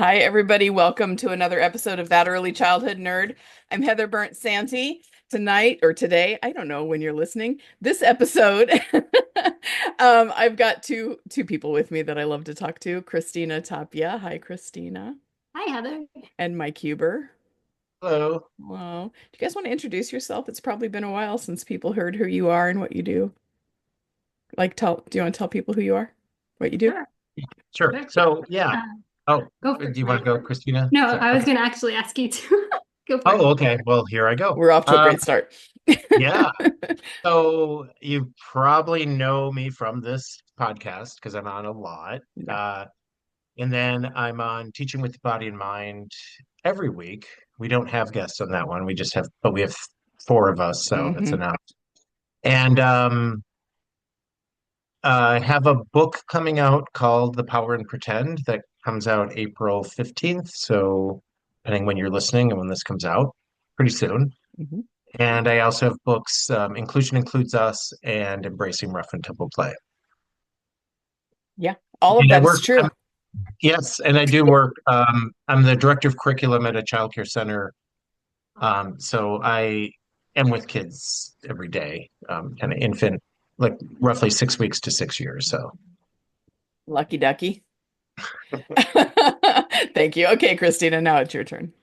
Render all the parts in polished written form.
Hi, everybody. Welcome to another episode of That Early Childhood Nerd. I'm Heather Bernt-Santy. Tonight or today, I don't know when you're listening. This episode, I've got two people with me that I love to talk to. Krystina Tapia. Hi, Krystina. Hi, Heather. And Mike Huber. Hello. Well, do you guys want to introduce yourself? It's probably been a while since people heard who you are and what you do. Do you want to tell people who you are? What you do? Sure, Sure. sure. So, yeah. Uh, Oh, Go for do it, you want to Mike. go, Christina? No, Sorry. I was Okay. going to actually ask you to go for it. Oh, okay. Well, here I go. We're off to a great start. Yeah. So you probably know me from this podcast because I'm on a lot. Yeah. Uh, and then I'm on Teaching with the Body and Mind every week. We don't have guests on that one. But we have four of us, so that's hmm enough. And I have a book coming out called The Power and Pretend that comes out April 15th. So, depending when you're listening and when this comes out, pretty soon. hmm And I also have books, Inclusion Includes Us and Embracing Rough and Tumble Play. Yeah. All of And I that is work, true. yes, and I do work. I'm the director of curriculum at a childcare center. So I am with kids every day, kind of infant, like roughly 6 weeks to 6 years. So. Lucky ducky. Thank you. Okay, Christina, now it's your turn.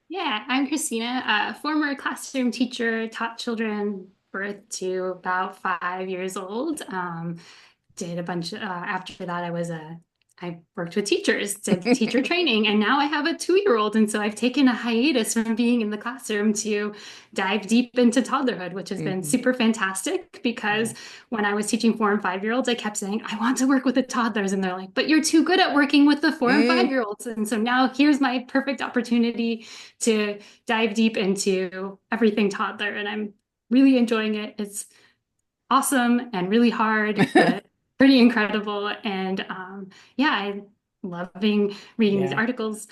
Yeah, I'm Christina, a former classroom teacher, taught children birth to about 5 years old. Did a bunch after that I worked with teachers, did teacher training, and now I have a 2-year-old, and so I've taken a hiatus from being in the classroom to dive deep into toddlerhood, which has been hmm super fantastic because Yeah. when I was teaching 4 and 5-year-olds, I kept saying I want to work with the toddlers, and they're like, but you're too good at working with the four and Mm. five year olds and so now here's my perfect opportunity to dive deep into everything toddler, and I'm really enjoying it. It's awesome and really hard, but pretty incredible. And yeah, I loving reading these Yeah. articles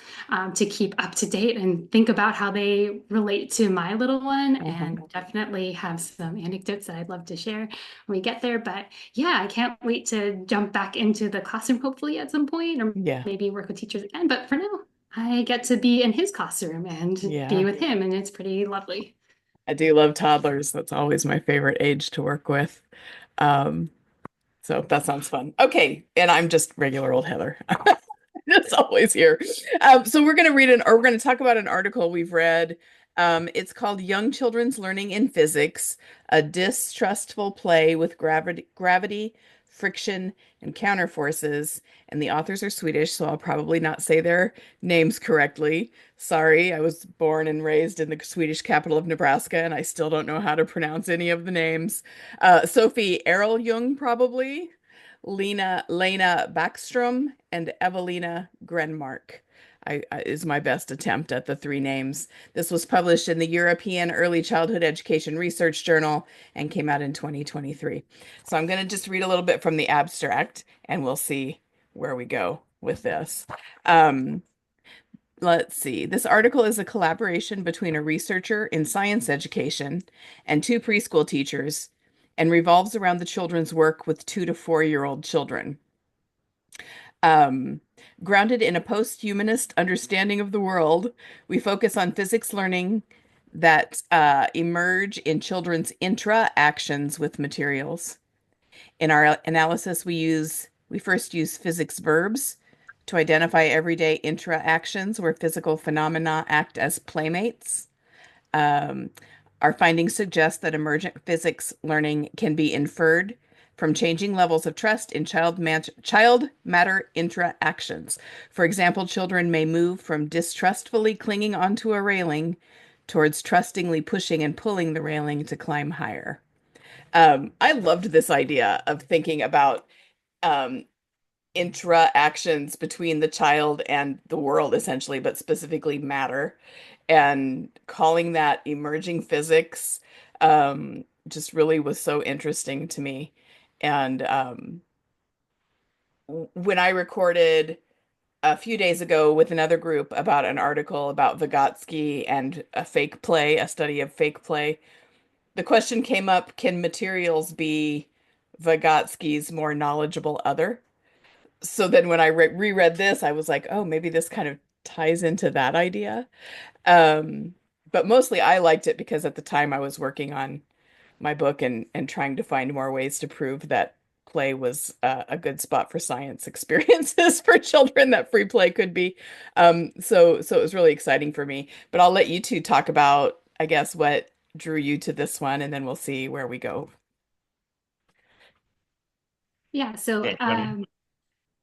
to keep up to date and think about how they relate to my little one. Uh-huh. And definitely have some anecdotes that I'd love to share when we get there. But yeah, I can't wait to jump back into the classroom, hopefully at some point, or Yeah. maybe work with teachers again. But for now, I get to be in his classroom and be Yeah. with him, and it's pretty lovely. I do love toddlers. That's always my favorite age to work with. Um, so that sounds fun. Okay, and I'm just regular old Heather. It's always here. So we're going to talk about an article we've read. It's called Young Children's Learning in Physics, a Distrustful Play with Gravity, Friction, and Counterforces. And the authors are Swedish, so I'll probably not say their names correctly. Sorry, I was born and raised in the Swedish capital of Nebraska, and I still don't know how to pronounce any of the names. Sofie Areljun, probably. Lena Backstrom, and Evelina Grenemark is my best attempt at the three names. This was published in the European Early Childhood Education Research Journal and came out in 2023. So I'm going to just read a little bit from the abstract and we'll see where we go with this. Um, let's see. This article is a collaboration between a researcher in science education and two preschool teachers and revolves around the children's work with 2 to 4 year old children. Um, Grounded in a post-humanist understanding of the world, we focus on physics learning that emerge in children's intra-actions with materials. In our analysis, we first use physics verbs to identify everyday intra-actions where physical phenomena act as playmates. Um, our findings suggest that emergent physics learning can be inferred from changing levels of trust in child matter interactions. For example, children may move from distrustfully clinging onto a railing towards trustingly pushing and pulling the railing to climb higher. I loved this idea of thinking about um, interactions between the child and the world, essentially, but specifically matter, and calling that emerging physics just really was so interesting to me. And when I recorded a few days ago with another group about an article about Vygotsky and a fake play, a study of fake play, the question came up, can materials be Vygotsky's more knowledgeable other? So then when I reread this, I was like, oh, maybe this kind of ties into that idea. Um, but mostly I liked it because at the time I was working on my book and trying to find more ways to prove that play was a good spot for science experiences for children, that free play could be. So it was really exciting for me. But I'll let you two talk about, I guess, what drew you to this one, and then we'll see where we go. Yeah, so Okay, Tony.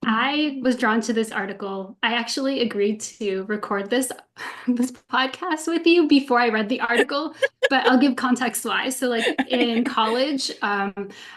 I was drawn to this article. I actually agreed to record this this podcast with you before I read the article, but I'll give context why. So like in college, I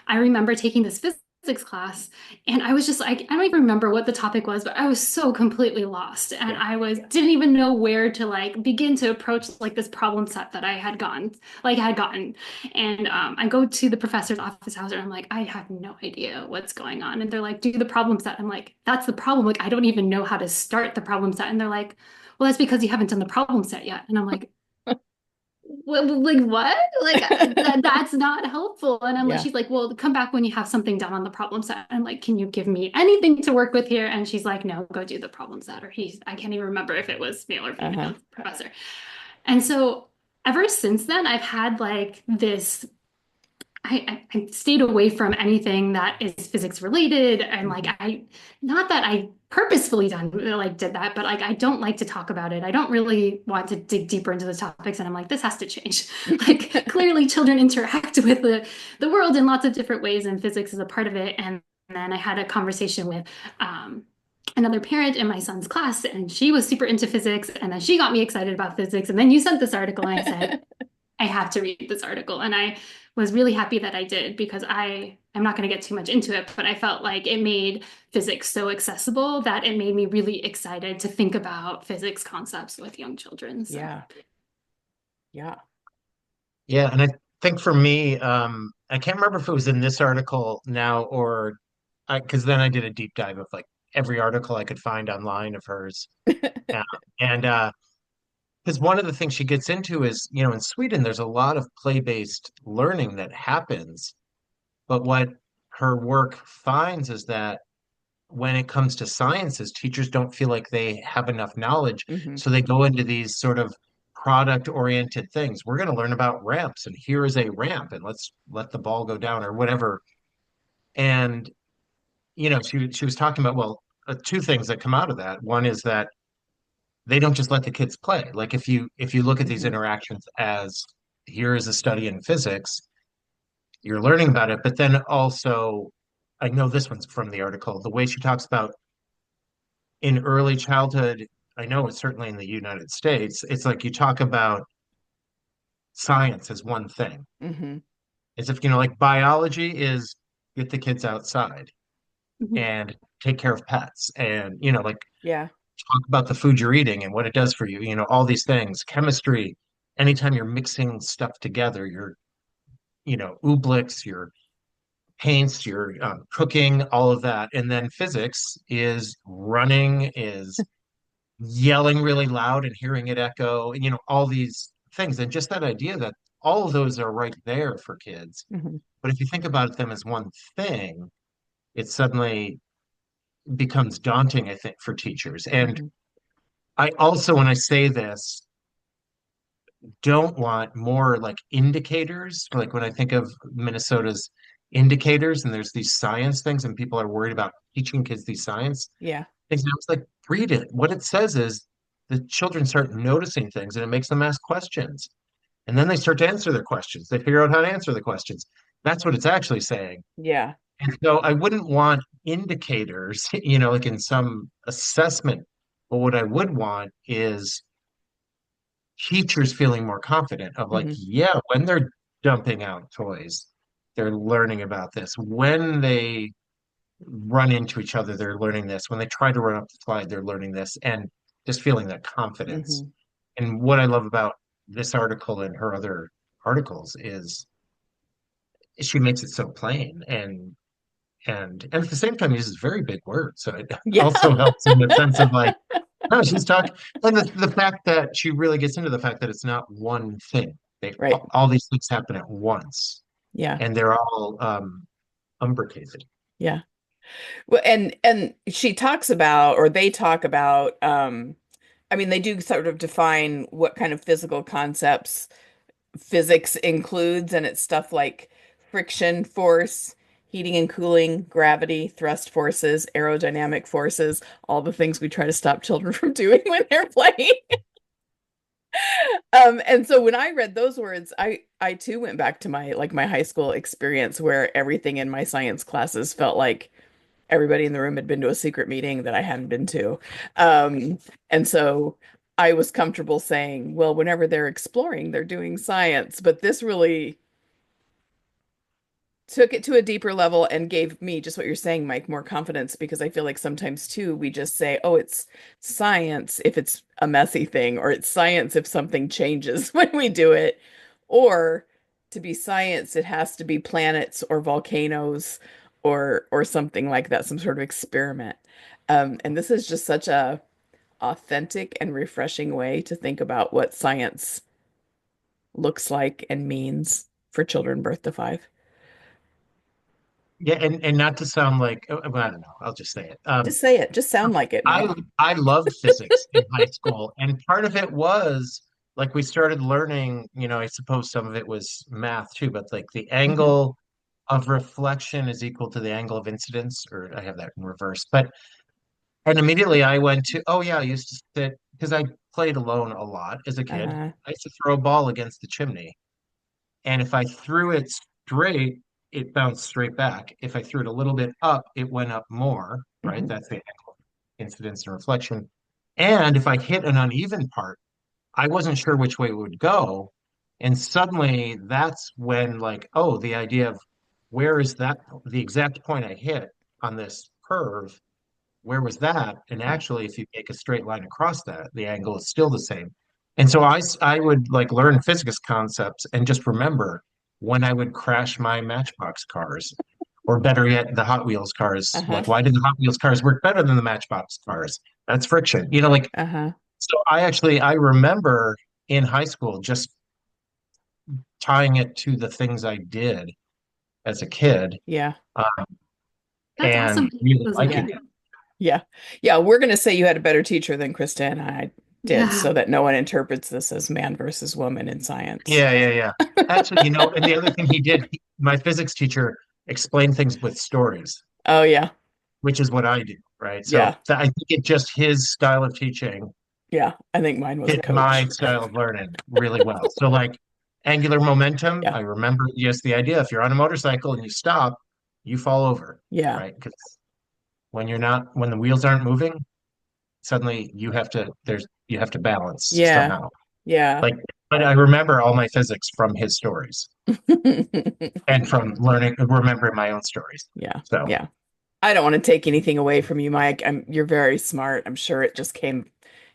remember taking this physics class and I was just like, I don't even remember what the topic was, but I was so completely lost and Yeah. I was didn't even know where to like begin to approach like this problem set that I had gotten. And I go to the professor's office hours and I'm like, I have no idea what's going on. And they're like, do the problem set. I'm like, that's the problem. Like, I don't even know how to start the problem set. And they're like, well, that's because you haven't done the problem set yet. And I'm like, like what? Like that's not helpful. And I'm like, Yeah. she's like, well, come back when you have something done on the problem set. I'm like, can you give me anything to work with here? And she's like, no, go do the problem set. Or I can't even remember if it was male or Uh-huh. female professor. And so ever since then, I've had like this I stayed away from anything that is physics related and like Mhm. not that I purposefully did that, but like I don't like to talk about it. I don't really want to dig deeper into the topics, and I'm like, this has to change. Like clearly children interact with the world in lots of different ways, and physics is a part of it. And then I had a conversation with another parent in my son's class, and she was super into physics, and then she got me excited about physics. And then you sent this article, and I said, I have to read this article. And I was really happy that I did because I'm not going to get too much into it, but I felt like it made physics so accessible that it made me really excited to think about physics concepts with young children. So Yeah. Yeah. Yeah, and I think for me, I can't remember if it was in this article now or because then I did a deep dive of like every article I could find online of hers. Uh, and because one of the things she gets into is, in Sweden, there's a lot of play-based learning that happens. But what her work finds is that when it comes to sciences, teachers don't feel like they have enough knowledge. Hmm. So they go into these sort of product-oriented things. We're going to learn about ramps, and here is a ramp, and let's let the ball go down or whatever. And, she was talking about, well, two things that come out of that. One is that they don't just let the kids play. Like if you look at these Hmm. interactions as here is a study in physics, you're learning about it, but then also I know this one's from the article, the way she talks about in early childhood, I know it's certainly in the United States, it's like you talk about science as one thing. Hmm. As if, like biology is get the kids outside mhm. and take care of pets and, like Yeah. talk about the food you're eating and what it does for you, all these things. Chemistry, anytime you're mixing stuff together, ooblex, your paints, your cooking, all of that. And then physics is running, is yelling really loud and hearing it echo, and all these things. And just that idea that all of those are right there for kids. Hmm. But if you think about them as one thing, it suddenly becomes daunting, I think, for teachers. And Hmm. I also, when I say this, don't want more like indicators. Like when I think of Minnesota's indicators, and there's these science things, and people are worried about teaching kids these science Yeah. things. And I was like, read it. What it says is the children start noticing things and it makes them ask questions. And then they start to answer their questions. They figure out how to answer the questions. That's what it's actually saying. Yeah. And so I wouldn't want indicators, like in some assessment. But what I would want is teachers feeling more confident of like, Hmm. yeah, when they're dumping out toys, they're learning about this. When they run into each other, they're learning this. When they try to run up the slide, they're learning this, and just feeling that confidence. Hmm. And what I love about this article and her other articles is she makes it so plain and at the same time uses very big words. So it Yeah. also helps in the sense of like, no, she's talking, and the fact that she really gets into the fact that it's not one thing. Right. All these things happen at once, Yeah. and they're all umbricated. Yeah. Well, and she talks about, or they talk about, I mean, they do sort of define what kind of physical concepts physics includes, and it's stuff like friction force, heating and cooling, gravity, thrust forces, aerodynamic forces, all the things we try to stop children from doing when they're playing. And so when I read those words, I too went back to my high school experience where everything in my science classes felt like everybody in the room had been to a secret meeting that I hadn't been to. And so I was comfortable saying, well, whenever they're exploring, they're doing science. But this really took it to a deeper level and gave me just what you're saying, Mike, more confidence because I feel like sometimes too we just say, oh, it's science if it's a messy thing, or it's science if something changes when we do it. Or to be science, it has to be planets or volcanoes or something like that, some sort of experiment. And this is just such a authentic and refreshing way to think about what science looks like and means for children birth to five. Yeah, and not to sound like well, I don't know, I'll just say it. Just say it. Just sound like it, I Mike. I loved physics in high school, and part of it was like we started learning, I suppose some of it was math too, but like the Hmm. angle of reflection is equal to the angle of incidence, or I have that in reverse. But and immediately I went to, oh yeah, I used to sit because I played alone a lot as a kid. Uh-huh. I used to throw a ball against the chimney, and if I threw it straight, it bounced straight back. If I threw it a little bit up, it went up more, right? Hmm. That's the incidence and reflection. And if I hit an uneven part, I wasn't sure which way it would go. And suddenly that's when, like, oh, the idea of where is that, the exact point I hit on this curve, where was that? And actually, if you take a straight line across that, the angle is still the same. And so I would like learn physics concepts and just remember when I would crash my Matchbox cars, or better yet, the Hot Wheels cars. Uh-huh. Like, why did the Hot Wheels cars work better than the Matchbox cars? That's friction. Like, Uh-huh. so I remember in high school just tying it to the things I did as a kid, Yeah. uh, That's awesome and to really those Yeah. liking in. it. Yeah. Yeah. We're going to say you had a better teacher than Krista and I did Yeah. so that no one interprets this as man versus woman in science. Yeah, yeah, yeah. Actually, and the other thing he did, my physics teacher explained things with stories, Oh, yeah. which is what I do, right? So Yeah. I think it just his style of teaching Yeah. I think mine was a fit my coach. style of learning really well. So like angular momentum, Yeah. I remember just the idea if you're on a motorcycle and you stop, you fall over, Yeah. right? Because when the wheels aren't moving, suddenly you have to balance Yeah. somehow. Yeah. Like, but I remember all my physics from his stories and from remembering my own stories. Yeah. So Yeah. I don't want to take anything away from you, Mike. You're very smart. I'm sure it just came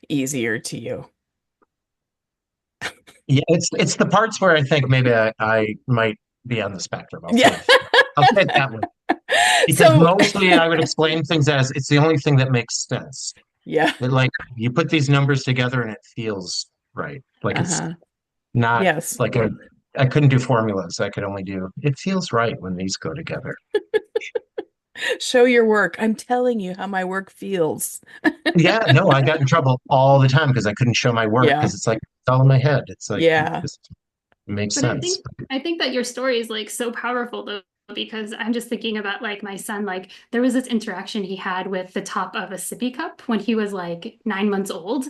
easier to you. yeah, it's the parts where I think maybe I might be on the spectrum. Yeah. I'll say it that way. Because So, mostly I would explain things as it's the only thing that makes sense. yeah. That like you put these numbers together and it feels right. Like it's Uh-huh. not Yes. like I couldn't do formulas. I could only do it feels right when these go together. Show your work. I'm telling you how my work feels. Yeah, no, I got in trouble all the time because I couldn't show my work Yeah. because it's like it's all in my head. It's like Yeah. this makes But sense. I think that your story is like so powerful though, because I'm just thinking about like my son, like there was this interaction he had with the top of a sippy cup when he was like 9 months old.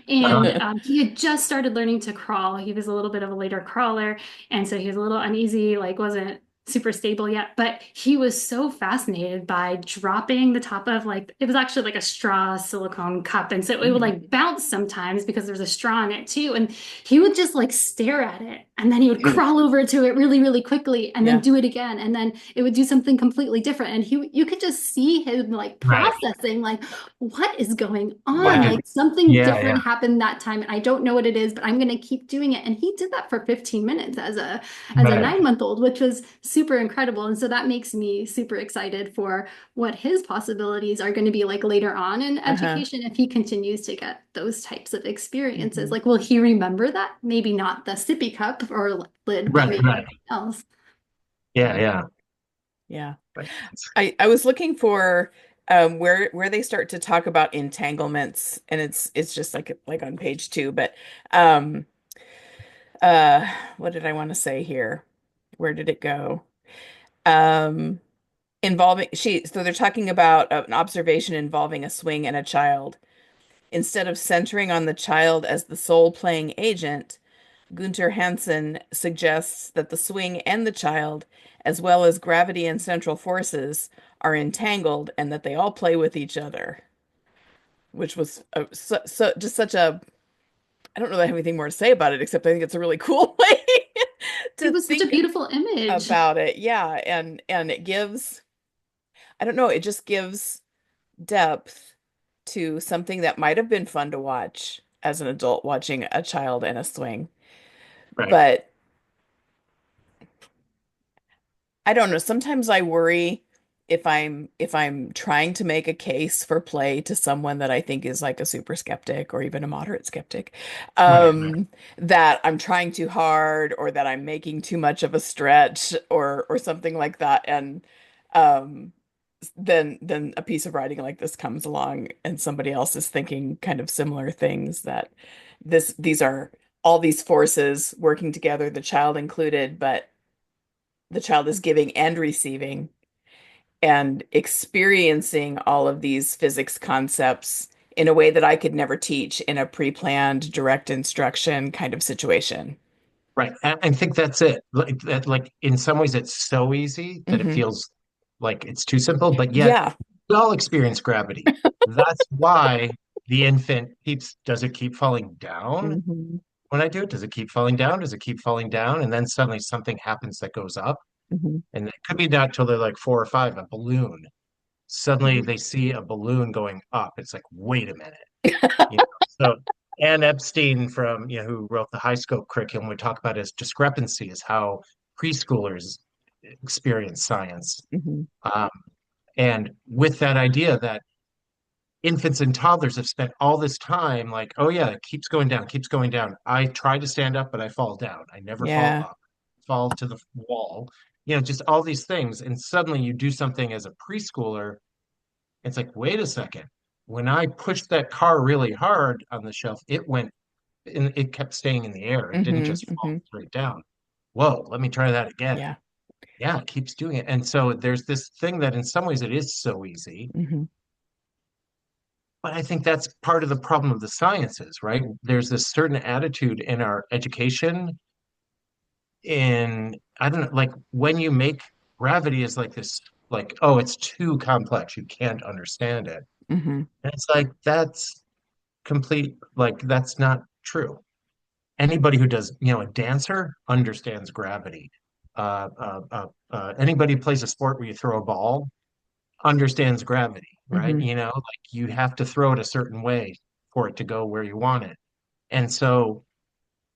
And Uh, he had just started learning to crawl. He was a little bit of a later crawler. And so he was a little uneasy, like wasn't super stable yet. But he was so fascinated by dropping the top of like, it was actually like a straw silicone cup. And so it would like bounce sometimes because there's a straw in it too. And he would just like stare at it and then he would crawl over to it really, really quickly and then Yeah. do it again. And then it would do something completely different. And you could just see him like right. processing, like, what is going What on? did Like something yeah, yeah. different happened that time. And I don't know what it is, but I'm going to keep doing it. And he did that for 15 minutes as a Right. 9 month old, which was super incredible. And so that makes me super excited for what his possibilities are going to be like later on in Uh-huh. education if he continues to get those types of experiences. Mhm. Like, will he remember that? Maybe not the sippy cup or lid, but Right, maybe right. something else. Yeah, yeah. Yeah. Right. I was looking for where they start to talk about entanglements, and it's just like on page 2, but um uh what did I want to say here? Where did it go? Um involving she so they're talking about an observation involving a swing and a child. Instead of centering on the child as the sole playing agent, Gunter Hansen suggests that the swing and the child, as well as gravity and central forces, are entangled and that they all play with each other, which was just such a, I don't know that I have anything more to say about it, except I think it's a really cool way It to was such a think beautiful image. about it. Yeah, and it gives, I don't know, it just gives depth to something that might have been fun to watch as an adult watching a child in a swing. Right. But I don't know. Sometimes I worry if I'm trying to make a case for play to someone that I think is like a super skeptic or even a moderate skeptic, Right. Right. that I'm trying too hard or that I'm making too much of a stretch or something like that. And um, then a piece of writing like this comes along and somebody else is thinking kind of similar things, that these are all these forces working together, the child included, but the child is giving and receiving and experiencing all of these physics concepts in a way that I could never teach in a pre-planned direct instruction kind of situation. Right. I think that's it. Like that, like in some ways it's so easy that it Hmm. feels like it's too simple, but yet Yeah. we all experience gravity. That's why the infant keeps, does it keep falling down Hmm. when I do it? Does it keep falling down? Does it keep falling down? And then suddenly something happens that goes up. Hmm. And it could be not till they're like 4 or 5, a balloon. Suddenly they see a balloon going up. It's like, wait a minute. You know, so Ann Epstein from, who wrote the high scope curriculum, would talk about as discrepancy is how preschoolers experience science. Hmm. Um, and with that idea that infants and toddlers have spent all this time like, oh yeah, it keeps going down, keeps going down. I try to stand up, but I fall down. I never fall Yeah. up, fall to the wall, just all these things. And suddenly you do something as a preschooler, it's like, wait a second. When I pushed that car really hard on the shelf, it went and it kept staying in the air. It didn't Hmm. just fall Hmm. straight down. Whoa, let me try that again. Yeah. Yeah, it keeps doing it. And so there's this thing that in some ways it is so easy, Hmm. but I think that's part of the problem of the sciences, right? There's this certain attitude in our education in, I don't know, like when you make gravity is like this, like, oh, it's too complex. You can't understand it. Hmm. And it's like, that's complete, like, that's not true. Anybody who does, a dancer understands gravity. Anybody who plays a sport where you throw a ball understands gravity, right? Hmm. Like you have to throw it a certain way for it to go where you want it. And so,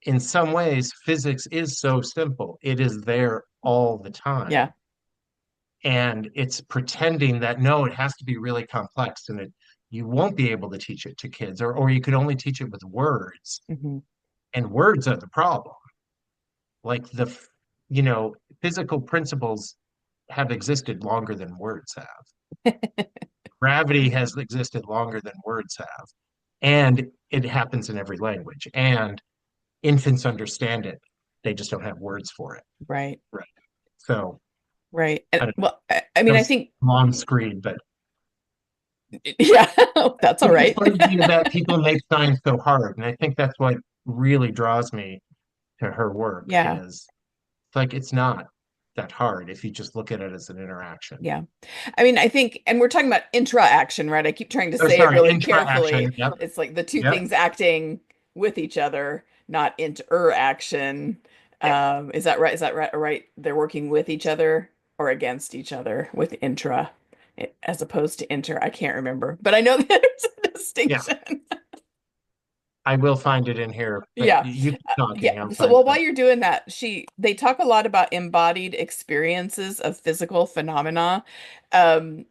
in some ways, physics is so simple. It is there all the time. Yeah. And it's pretending that no, it has to be really complex and you won't be able to teach it to kids, or you can only teach it with words. Hmm. And words are the problem. Like physical principles have existed longer than words have. Gravity has existed longer than words have. And it happens in every language. And infants understand it. They just don't have words for it. Right. Right. So Right. I And don't well, I know. mean, No I think, long screen, but yeah, that's all it right. disappoints me that people make science so hard. And I think that's what really draws me to her work Yeah. is like it's not that hard if you just look at it as an interaction. Yeah. I mean, I think, and we're talking about intra-action, right? I keep trying to Oh, say it sorry, really interaction. carefully. Yep. It's like the two Yep. things acting with each other, not interaction. Yeah. Is that right? Is that right? Right? They're working with each other or against each other with intra as opposed to inter. I can't remember, but I know that there's a Yeah. distinction. I will find it in here, but Yeah. you keep Yeah. talking. I'll So, find well, while that. you're doing that, they talk a lot about embodied experiences of physical phenomena,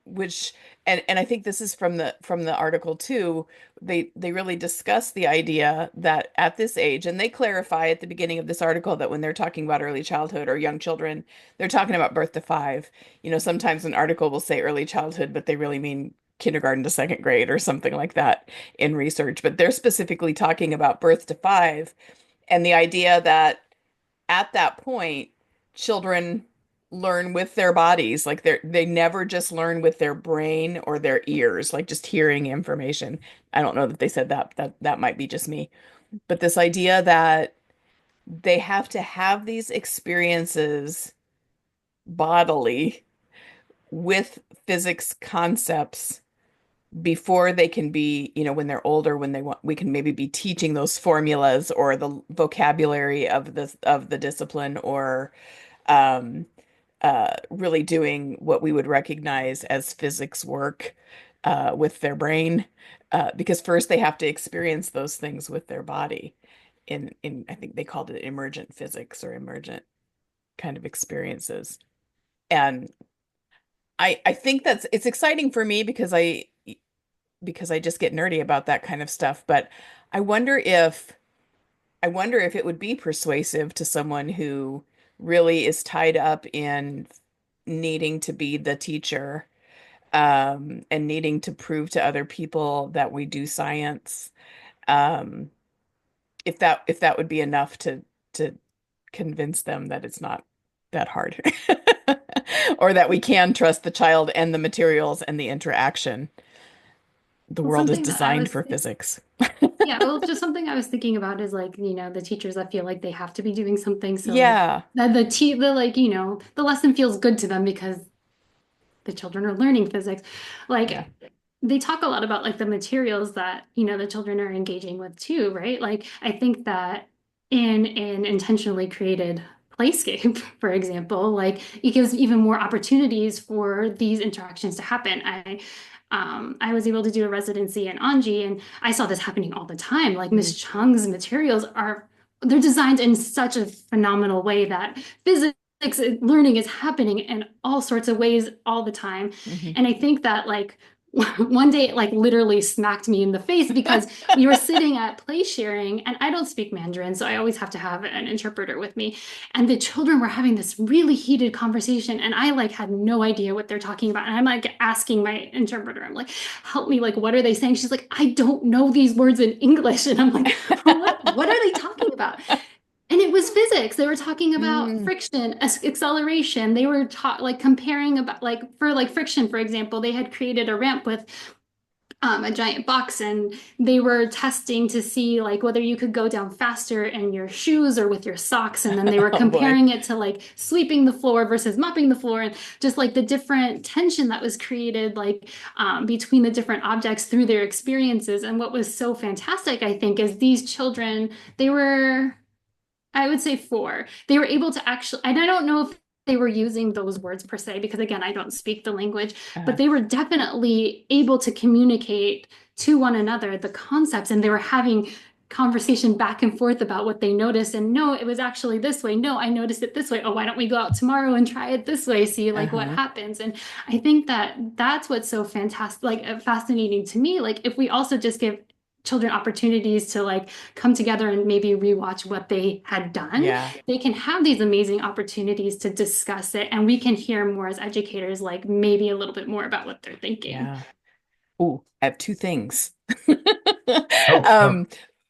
which, and I think this is from the article too. They really discuss the idea that at this age, and they clarify at the beginning of this article that when they're talking about early childhood or young children, they're talking about birth to 5. Sometimes an article will say early childhood, but they really mean kindergarten to second grade or something like that in research, but they're specifically talking about birth to 5 and the idea that at that point, children learn with their bodies. Like they never just learn with their brain or their ears, like just hearing information. I don't know that they said that. That might be just me. But this idea that they have to have these experiences bodily with physics concepts before they can be, when they're older, when they want, we can maybe be teaching those formulas or the vocabulary of the discipline or um, really doing what we would recognize as physics work with their brain, because first they have to experience those things with their body. In I think they called it emergent physics or emergent kind of experiences. And I think it's exciting for me because I just get nerdy about that kind of stuff. But I wonder if I wonder if it would be persuasive to someone who really is tied up in needing to be the teacher, and needing to prove to other people that we do science. Um, if that would be enough to convince them that it's not that hard, or that we can trust the child and the materials and the interaction. The Well, world is something that I designed was for physics. Yeah, well, just something I was thinking about is like, the teachers that feel like they have to be doing something. So like Yeah, the like, the lesson feels good to them because the children are learning physics. yeah. Like they talk a lot about like the materials that, the children are engaging with too, right? Like I think that in an intentionally created playscape, for example, like it gives even more opportunities for these interactions to happen. I was able to do a residency in Anji, and I saw this happening all the time. Like Mm, Miss Chung's materials they're designed in such a phenomenal way that physics learning is happening in all sorts of ways all the time. mhm. And I think that like one day it like literally smacked me in the face because we were sitting at play sharing and I don't speak Mandarin, so I always have to have an interpreter with me. And the children were having this really heated conversation and I like had no idea what they're talking about. And I'm like asking my interpreter, I'm like, help me, like, what are they saying? She's like, I don't know these words in English. And I'm like, what are they talking about? And it was physics. They were talking about Mm, friction, acceleration. They were like comparing about like friction, for example, they had created a ramp with a giant box and they were testing to see like whether you could go down faster in your shoes or with your socks. And then they were oh boy. comparing it to like sweeping the floor versus mopping the floor and just like the different tension that was created like between the different objects through their experiences. And what was so fantastic, I think, is these children, they were I would say 4. They were able to actually, and I don't know if they were using those words per se, because again, I don't speak the language, but Uh, they were definitely able to communicate to one another the concepts, and they were having conversation back and forth about what they noticed. And no, it was actually this way. No, I noticed it this way. Oh, why don't we go out tomorrow and try it this way? See like what uh-huh. happens. And I think that that's what's so fantastic, like fascinating to me. Like if we also just give children opportunities to like come together and maybe rewatch what they had done, Yeah, they can have these amazing opportunities to discuss it. And we can hear more as educators, like maybe a little bit more about what they're thinking. yeah. Oh, I have two things. Oh, oh, Um,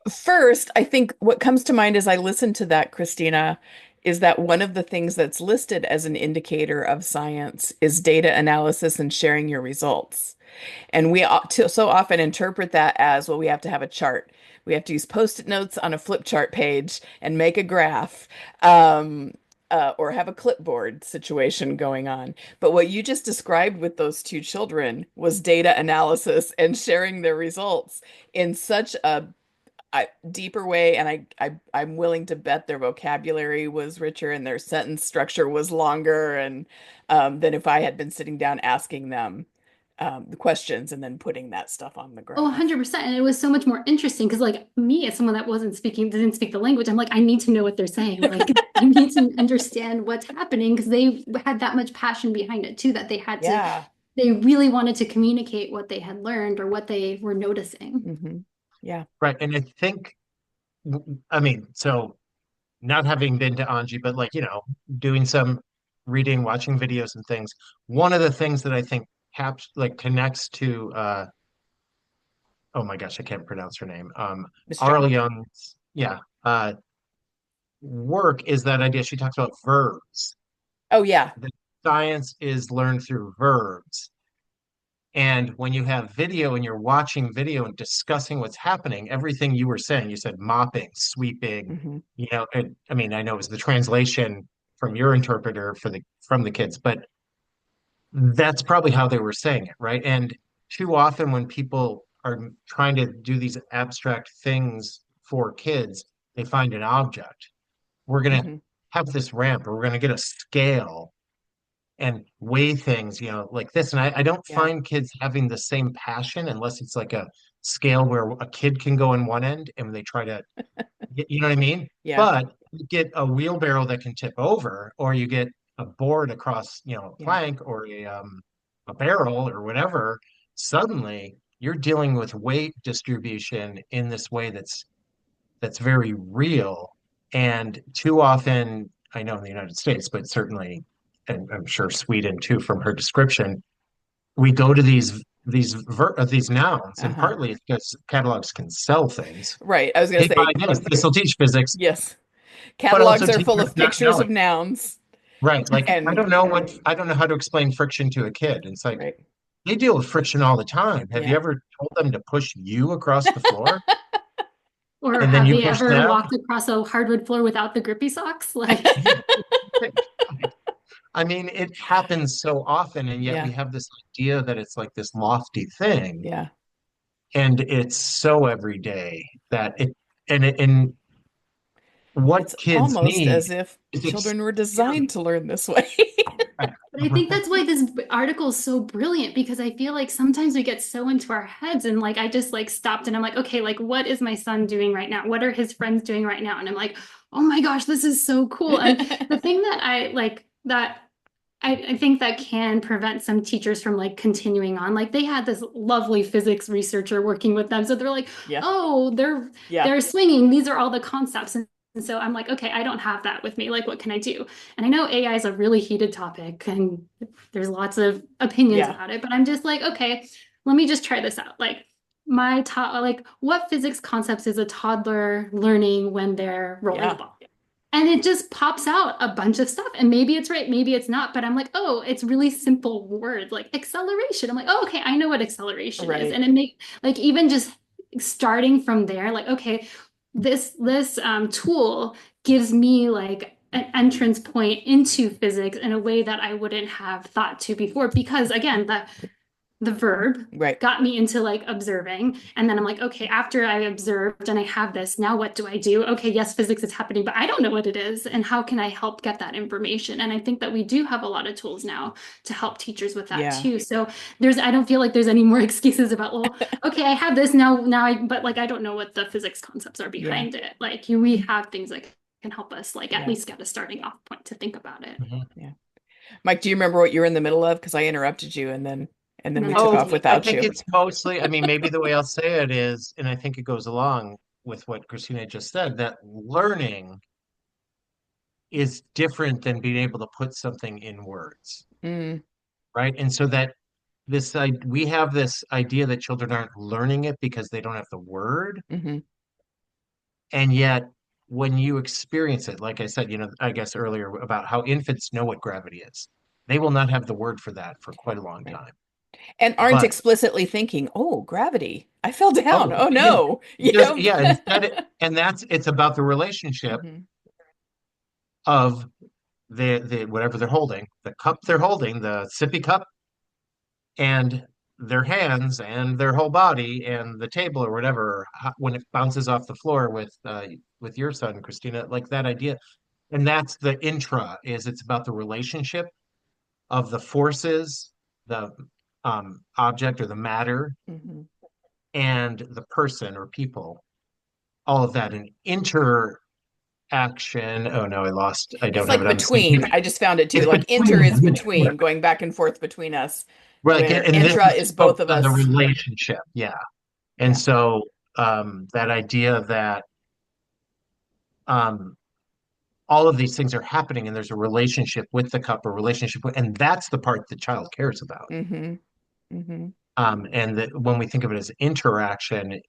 First, I think what comes to mind as I listen to that, Christina, is that one of the things that's listed as an indicator of science is data analysis and sharing your results. And so often interpret that as, well, we have to have a chart. We have to use post-it notes on a flip chart page and make a graph, um, or have a clipboard situation going on. But what you just described with those two children was data analysis and sharing their results in such a deeper way. And I'm willing to bet their vocabulary was richer and their sentence structure was longer, and than if I had been sitting down asking them the questions and then putting that stuff on the Oh, graph. 100%. And it was so much more interesting because, like, me, as someone that didn't speak the language, I'm like, I need to know what they're saying. Like, I need to understand what's happening because they had that much passion behind it, too, that Yeah. they really wanted to communicate what they had learned or what they were noticing. Yeah. right. And I think, I mean, so not having been to Anji, but like, doing some reading, watching videos and things. One of the things that I think like connects to oh my gosh, I can't pronounce her name. Miss Chung. Areljun's, yeah, work is that idea. She talks about verbs. Oh yeah. The science is learned through verbs. And when you have video and you're watching video and discussing what's happening, everything you were saying, you said mopping, sweeping, Hmm. I mean, I know it was the translation from your interpreter from the kids, but that's probably how they were saying it, right? And too often when people are trying to do these abstract things for kids, they find an object. We're going to Hmm. have this ramp, or we're going to get a scale and weigh things, like this. And I don't Yeah. find kids having the same passion unless it's like a scale where a kid can go in one end and they try to, you know what I mean? Yeah. But you get a wheelbarrow that can tip over, or you get a board across, a Yeah. plank or a barrel or whatever. Suddenly, you're dealing with weight distribution in this way that's very real. And too often, I know in the United States, but certainly, and I'm sure Sweden too, from her description, we go to these nouns, and Uh-huh. partly it's because catalogs can sell things. Right. I was gonna Hey, buy say, this. This will teach physics, yes. but also Catalogs are full teachers of not pictures of knowing. nouns Right. Like and I don't know how to explain friction to a kid. It's like right. they deal with friction all the time. Have you Yeah. ever told them to push you across the floor Or and then have you they push ever them? walked across a hardwood floor without the grippy socks? Like, I mean, it happens so often, and yet Yeah. we have this idea that it's like this lofty thing, Yeah. and it's so everyday that and what It's kids almost need as if is children were experience. designed to learn this way. Right. but I think that's why this article is so brilliant because I feel like sometimes we get so into our heads and like I just like stopped and I'm like, okay, like what is my son doing right now? What are his friends doing right now? And I'm like, oh my gosh, this is so cool. And the thing that I like that I think that can prevent some teachers from like continuing on. Like they had this lovely physics researcher working with them. So they're like, Yeah. oh, they're Yeah. they're swinging. These are all the concepts. And so I'm like, okay, I don't have that with me. Like, what can I do? And I know AI is a really heated topic and there's lots of opinions Yeah. about it, but I'm just like, okay, let me just try this out. Like what physics concepts is a toddler learning when they're rolling a Yeah. ball? And it just pops out a bunch of stuff. And maybe it's right, maybe it's not. But I'm like, oh, it's really simple words like acceleration. I'm like, oh, okay, I know what acceleration is. Right. And it make like even just starting from there, like, okay, this tool gives me like an entrance point into physics in a way that I wouldn't have thought to before. Because again, the verb Right. got me into like observing. And then I'm like, okay, after I observed and I have this, now what do I do? Okay, yes, physics is happening, but I don't know what it is. And how can I help get that information? And I think that we do have a lot of tools now to help teachers with that Yeah. too. So I don't feel like there's any more excuses about, well, okay, I have this but like, I don't know what the physics concepts are Yeah. behind it. Like we have things that can help us like at Yeah. least get a starting off point to think about it. Mhm. Yeah. Mike, do you remember what you were in the middle of? Because I interrupted you and then And then we I took took off it. I without think you. it's mostly, I mean, maybe the way I'll say it is, and I think it goes along with what Christina just said, that learning is different than being able to put something in words, Mm, right? And so that we have this idea that children aren't learning it because they don't have the word. hmm. And yet, when you experience it, like I said, I guess earlier about how infants know what gravity is, they will not have the word for that for quite a long Right. time. And aren't But explicitly thinking, oh, gravity. I fell down. oh, Oh no. yeah, and it's about the relationship Hmm. of the whatever they're holding, the cup they're holding, the sippy cup, and their hands and their whole body and the table or whatever when it bounces off the floor with your son, Christina, like that idea. And that's the intra is it's about the relationship of the forces, the object or the matter, Hmm. and the person or people, all of that. And interaction. Oh no, I It's don't have like it on the same page. between. I just found it too. It's Like inter between, is yeah, between, going back and forth between us, right. Like, where and this intra is is both focused of on the us. relationship. Yeah. And Yeah. so that idea that um, all of these things are happening and there's a relationship with the cup, a relationship with, and that's the part the child cares about. Hmm. Hmm. And that when we think of it as interaction,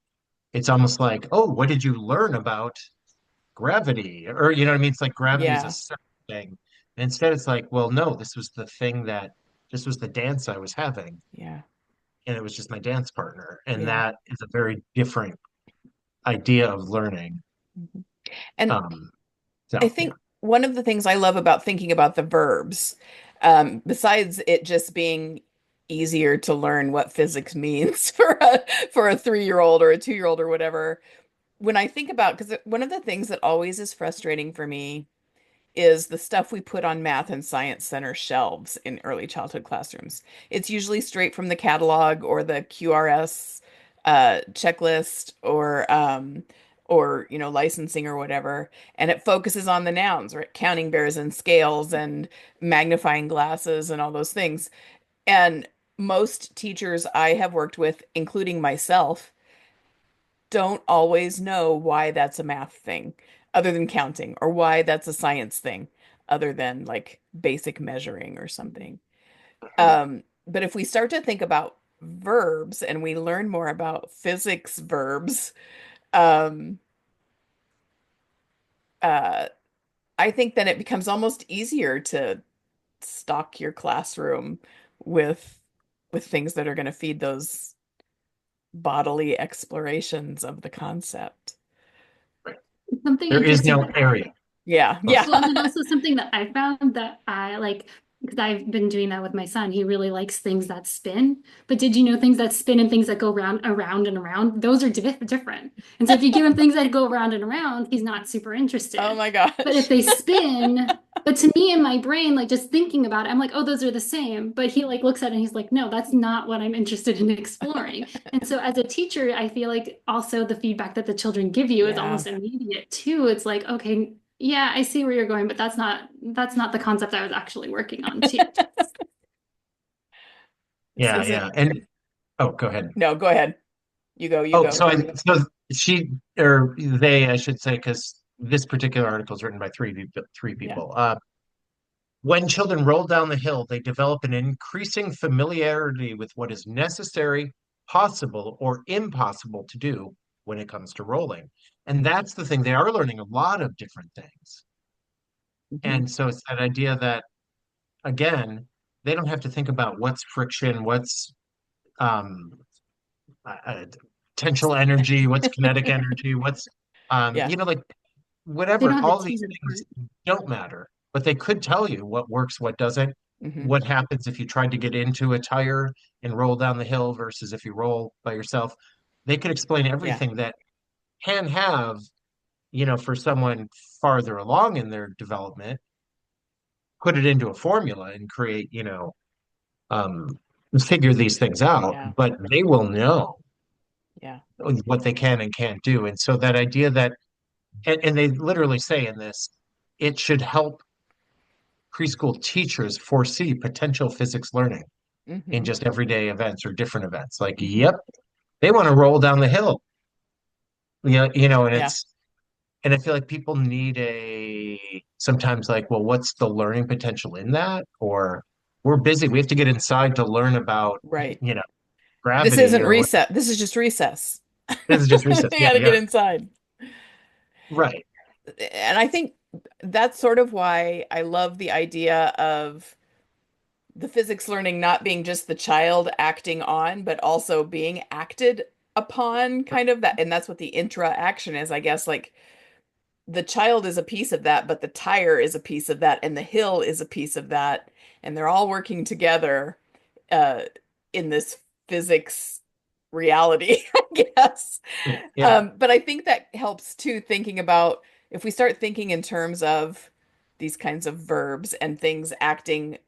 it's almost like, oh, what did you learn about gravity? Or, you know what I mean? It's like gravity is a Yeah. separate thing. And instead, it's like, well, no, this was the dance I was having, Yeah. and it was just my dance partner. And Yeah. that is a very different idea of learning. Mhm. And Um, I so, yeah. think one of the things I love about thinking about the verbs, besides it just being easier to learn what physics means for a 3-year-old or a 2-year-old or whatever, when I think about, because one of the things that always is frustrating for me is the stuff we put on math and science center shelves in early childhood classrooms. It's usually straight from the catalog or the QRS checklist or licensing or whatever, and it focuses on the nouns, right? Counting bears and scales and magnifying glasses and all those things. And most teachers I have worked with, including myself, don't always know why that's a math thing other than counting, or why that's a science thing other than like basic measuring or something. But if we start to think about verbs and we learn more about physics verbs, um, uh, I think then it becomes almost easier to stock your classroom with things that are going to feed those bodily explorations of the concept. Right. Something There is no interesting. area. Yeah, Oh, yeah. Well, and then also something that I found that I like, because I've been doing that with my son. He really likes things that spin. But did you know things that spin and things that go round, around and around, those are different. And so if you give him things that go around and around, he's not super Oh interested. my But if gosh. they spin, but to me in my brain, like just thinking about it, I'm like, oh, those are the same. But he like looks at it and he's like, no, that's not what I'm interested in exploring. And so as a teacher, I feel like also the feedback that the children give you is Yeah. almost immediate too. It's like, okay, yeah, I see where you're going, but that's not the concept I was actually working on too. This yeah, isn't. yeah. And oh, go ahead. No, go ahead. You Oh, go. so she or they, I should say, because this particular article is written by three Yeah. people. When children roll down the hill, they develop an increasing familiarity with what is necessary, possible, or impossible to do when it comes to rolling. And that's the thing. They are learning a lot of different things. Mhm. And so it's that idea that, again, they don't have to think about what's friction, what's um, uh, potential energy, what's kinetic energy, what's, Yeah. like They whatever, don't have to all these tease it things apart. don't matter, but they could tell you what works, what doesn't, Hmm. what happens if you tried to get into a tire and roll down the hill versus if you roll by yourself. They could explain Yeah. everything that can have, for someone farther along in their development, put it into a formula and create, um, figure these things out, Yeah. but they will know Yeah. what they can and can't do. And so that idea that, and they literally say in this, it should help preschool teachers foresee potential physics learning in Hmm. just everyday events or different events. Like, Hmm. yep, they want to roll down the hill. And Yeah. and I feel like people need sometimes like, well, what's the learning potential in that? Or we're busy. We have to get inside to learn about, Right. you know, This gravity isn't or what. reset. This is just recess. This is just recess. You Yeah, got to get yeah. inside. Right. And I think that's sort of why I love the idea of the physics learning not being just the child acting on, but also being acted upon, kind of that. And that's what the intra-action is, I guess. Like the child is a piece of that, but the tire is a piece of that, and the hill is a piece of that. And they're all working together uh, in this physics reality, I guess. Yeah. But I think that helps too, thinking about if we start thinking in terms of these kinds of verbs and things acting,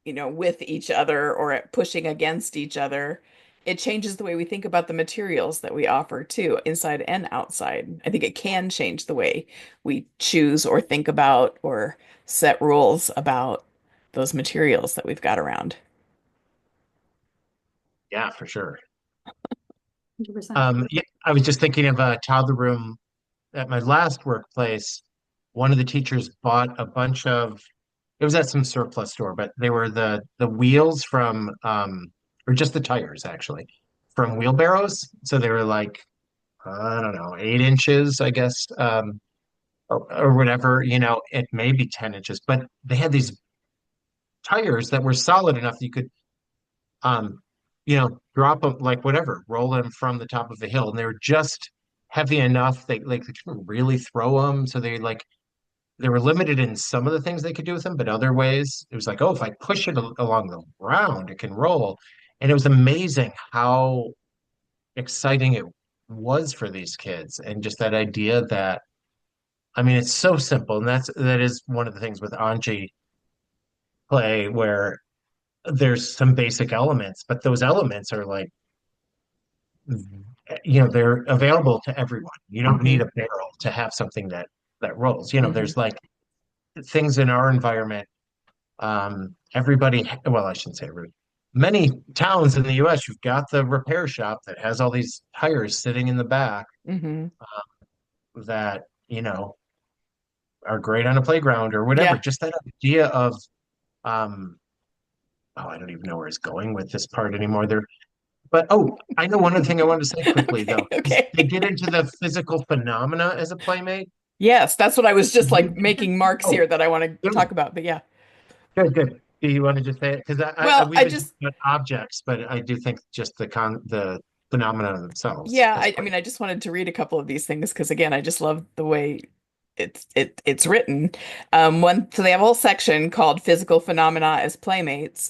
with each other or at pushing against each other, it changes the way we think about the materials that we offer too, inside and outside. I think it can change the way we choose or think about or set rules about those materials that we've got around. Yeah, for sure. 100%. Yeah, I was just thinking of a toddler room at my last workplace. One of the teachers bought a bunch of, it was at some surplus store, but they were the wheels from or just the tires actually, from wheelbarrows. So they were like, I don't know, 8 inches, I guess, or whatever, it may be 10 inches, but they had these tires that were solid enough that you could, um, drop them, like whatever, roll them from the top of the hill. And they were just heavy enough. They couldn't really throw them. So they were limited in some of the things they could do with them, but other ways it was like, oh, if I push it along the ground, it can roll. And it was amazing how exciting it was for these kids. And just that idea that, I mean, it's so simple. And that is one of the things with Anji play where there's some basic elements, but those elements are like, they're available to everyone. You don't need Hmm. a barrel to have something that rolls. Hmm. There's like things in our environment. Everybody, well, I shouldn't say everybody. Many towns in the US, you've got the repair shop that has all these tires sitting in the back Hmm. that, are great on a playground or whatever. Yeah. Just that idea of, um, oh, I don't even know where it's going with this part anymore. But I know one other thing I wanted to say quickly Okay. though, is Okay. they get into the physical phenomena as a playmate. Yes, that's what I was just like making marks Oh, here that I want to good, talk about. But yeah. good. Do you want to just say it? Because Well, we've I been talking just about objects, but I do think just the phenomena themselves yeah, as I play. mean, I just wanted to read a couple of these things because again, I just love the way it's written. So they have a whole section called Physical Phenomena as Playmates,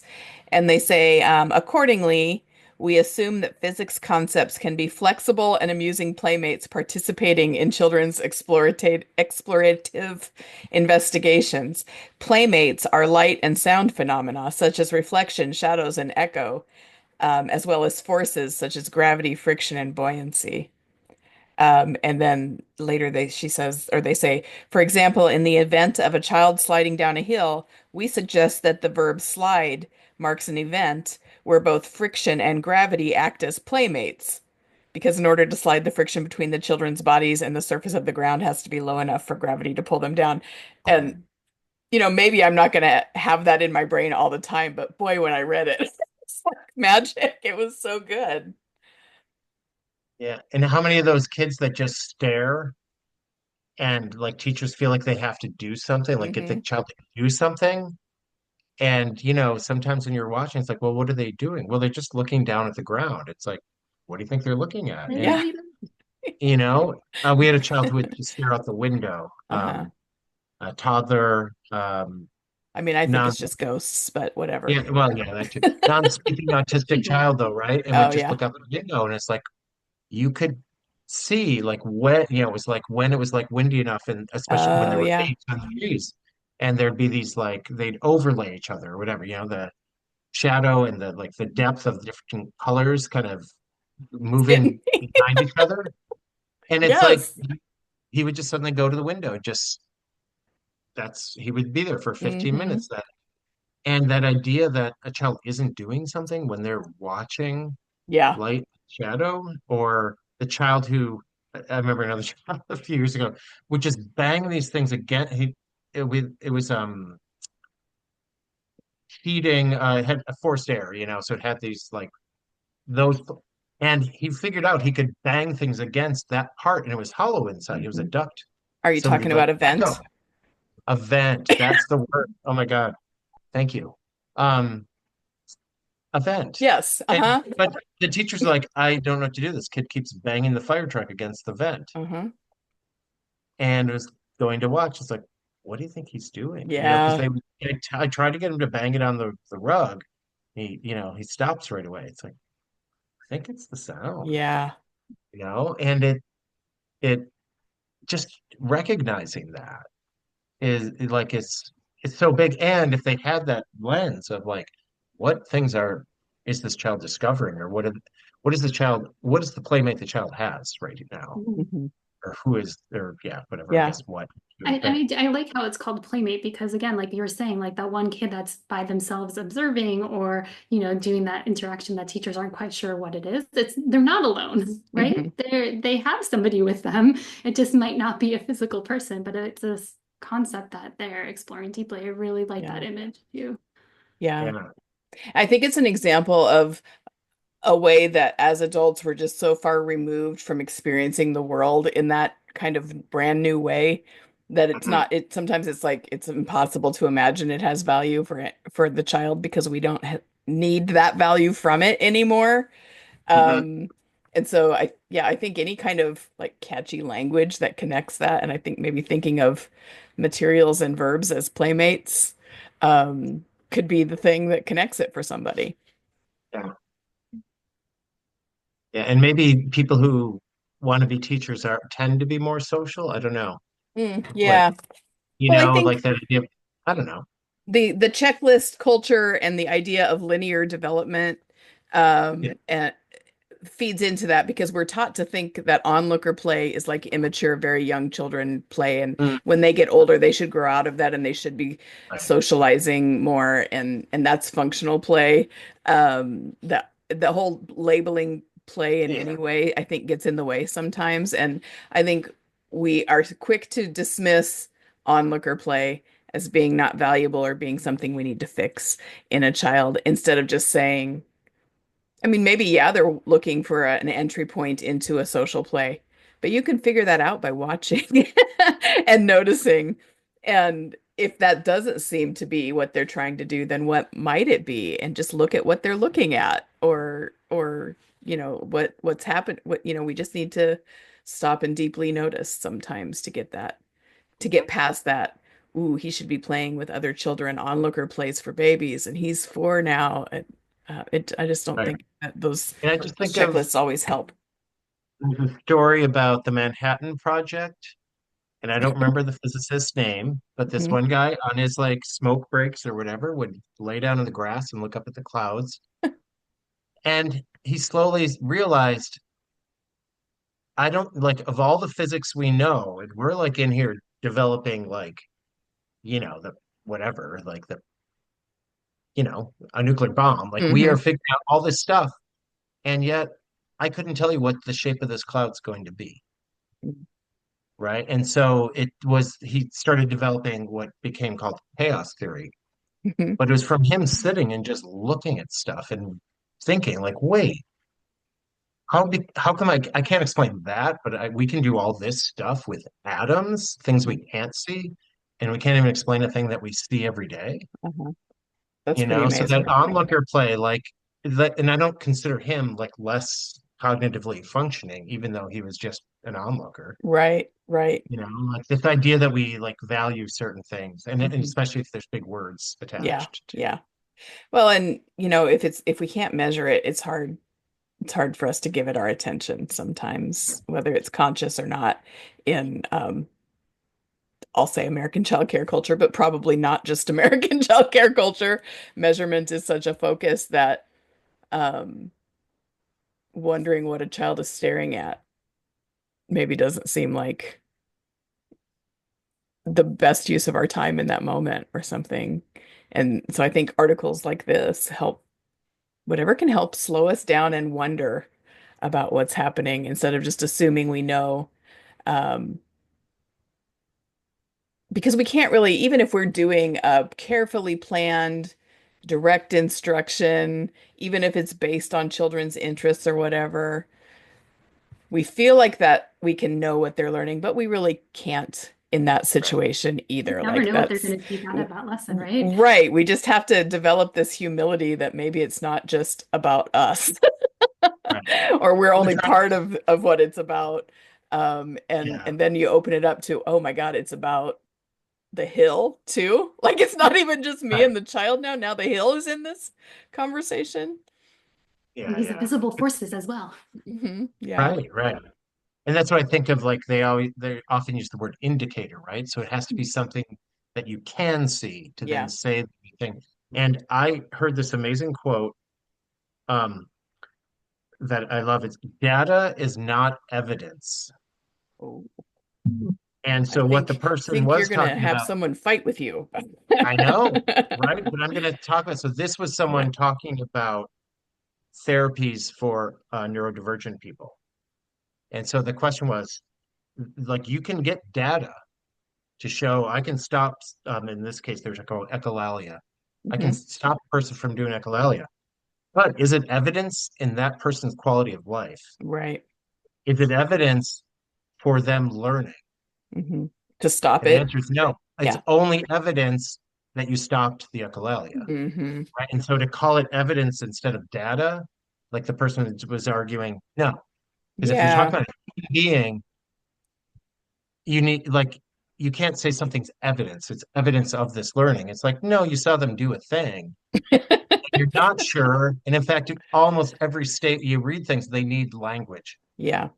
and they say, accordingly, we assume that physics concepts can be flexible and amusing playmates participating in children's explorative investigations. Playmates are light and sound phenomena, such as reflection, shadows, and echo, as well as forces such as gravity, friction, and buoyancy. And then later she says, or they say, for example, in the event of a child sliding down a hill, we suggest that the verb slide marks an event where both friction and gravity act as playmates. Because in order to slide, the friction between the children's bodies and the surface of the ground has to be low enough for gravity to pull them down. And, maybe I'm not going to have that in my brain all the time, but boy, when I read it, it's like magic. It was so good. Yeah. And how many of those kids that just stare and like teachers feel like they have to do something, like get the Hmm. child to do something? And sometimes when you're watching, it's like, well, what are they doing? Well, they're just looking down at the ground. It's like, what do you think they're looking at? And Yeah. Literally. we had a child who would just stare out the window, Uh-huh. a toddler, I mean, I think non it's just ghosts, but whatever. yeah, well, yeah, that too. Non-speaking autistic Yeah. child though, right? And would Oh just yeah. look out the window and it's like you could see like when it was like when it was like windy enough and especially when Oh there were yeah. leaves on the trees and there'd be these like they'd overlay each other or whatever, the shadow and the depth of different colors kind of moving behind each other. And it's like Yes. he would just suddenly go to the window and just that's he would be there for 15 Hmm. minutes. And that idea that a child isn't doing something when they're watching Yeah. light shadow, or the child who I remember another child a few years ago would just bang these things again. It was heating, it had a forced air, so it had these like those, and he figured out he could bang things against that part, and it was hollow inside. It was a Hmm. duct, Are you so he'd talking like about echo. event? A vent, that's the word. Oh my God, thank you. Um, a vent. Yes. And Uh-huh. but the teacher's like, I don't know what to do. This kid keeps banging the fire truck against the vent, Uh-huh. and was going to watch. It's like, what do you think he's doing? Because Yeah. I tried to get him to bang it on the rug. He stops right away. It's like, I think it's the sound, Yeah. and it just recognizing that is like it's so big. And if they had that lens of like, what things is this child discovering, or what is the playmate the child has right now, Hmm. or who is or yeah, whatever, I Yeah. guess what. But I like how it's called playmate because again, like you were saying, like that one kid that's by themselves observing or doing that interaction that teachers aren't quite sure what it is. They're not alone, Hmm. right? They have somebody with them. It just might not be a physical person, but it's this concept that they're exploring deeply. I really like that Yeah. image too. Yeah. yeah, I think it's an example of a way that as adults we're just so far removed from experiencing the world in that kind of brand new way that it's Mhm. not it sometimes it's like it's impossible to imagine it has value for the child because we don't ha need that value from it anymore. Mhm. Um, and so I think any kind of like catchy language that connects that, and I think maybe thinking of materials and verbs as playmates, could be the thing that connects it for somebody. Yeah. Yeah, and maybe people who want to be teachers are tend to be more social. I don't know. Like, Yeah. Well, I like think that idea of, I don't know. the checklist culture and the idea of linear development Yeah. and feeds into that because we're taught to think that onlooker play is like immature, very young children play, and Mm, when they get older, they should grow out of that and they should be right. socializing more, and that's functional play. That the whole labeling play in any Yeah. way, I think, gets in the way sometimes, and I think we are quick to dismiss onlooker play as being not valuable or being something we need to fix in a child instead of just saying, I mean, maybe, yeah, they're looking for an entry point into a social play, but you can figure that out by watching and noticing. And if that doesn't seem to be what they're trying to do, then what might it be? And just look at what they're looking at, or what's happened. We just need to stop and deeply notice sometimes to get that, to get past that. Ooh, he should be playing with other children. Onlooker plays for babies, and he's 4 now. I just don't Right. think that those And I just those think of checklists always help. the story about the Manhattan Project, and I don't remember the physicist's name, but this Mhm. one guy on his like smoke breaks or whatever would lay down in the grass and look up at the clouds. And he slowly realized, I don't like of all the physics we know, and we're like in here developing like, the whatever, like a nuclear bomb. Like we are Mhm. figuring out all this stuff, and yet I couldn't tell you what the shape of this cloud's going to be. Right. And so he started developing what became called chaos theory. Mhm. But it was from him sitting and just looking at stuff and thinking, like, wait, how come I can't explain that, but we can do all this stuff with atoms, things we can't see, and we can't even explain a thing that we see every day, Uh-huh. That's pretty So that amazing. onlooker play, like that, and I don't consider him like less cognitively functioning, even though he was just an onlooker. Right, right. Like this idea that we like value certain things, and Mhm. especially if there's big words Yeah, attached to. yeah. Well, and if we can't measure it, it's hard for us to give it our attention sometimes, whether it's conscious or not in I'll say American childcare culture, but probably not just American childcare culture. Measurement is such a focus that um, wondering what a child is staring at maybe doesn't seem like the best use of our time in that moment or something. And so I think articles like this help, whatever can help slow us down and wonder about what's happening instead of just assuming we know. Um, because we can't really, even if we're doing a carefully planned, direct instruction, even if it's based on children's interests or whatever, we feel like that we can know what they're learning, but we really can't in that Right. situation You either. never Like know what they're that's going to tease out of that lesson, right? right. We just have to develop this humility that maybe it's not just about us Right. or we're Well, the only tragic, part of what it's about. And yeah, and then you open it up to, oh my God, it's about the hill too. Like it's not even just me right. and the child now. Now the hill is in this conversation. And Yeah, these yeah. invisible forces as well. Yeah. Right, right. And that's what I think of like they often use the word indicator, right? So it has to be something that you can see to then Yeah. say the thing. And I heard this amazing quote um that I love. It's data is not evidence. Oh, And I so what the think person think you're was gonna talking have about, someone fight with you. I know, right? But I'm going to talk about, so this was Yeah. someone talking about therapies for neurodivergent people. And so the question was, like, you can get data to show I can stop, in this case, there's a called echolalia. I can Mhm. stop a person from doing echolalia. But is it evidence in that person's quality of life? Right. Is it evidence for them learning? Hmm. To stop And the it. answer is no. It's Yeah. only evidence that you stopped the echolalia, Hmm. right? And so to call it evidence instead of data, like the person was arguing, no. Because if you're Yeah. talking about a human being, you need like you can't say something's evidence. It's evidence of this learning. It's like, no, you saw them do a thing. You're not sure. And in fact, almost every state you read things, they need language, Yeah.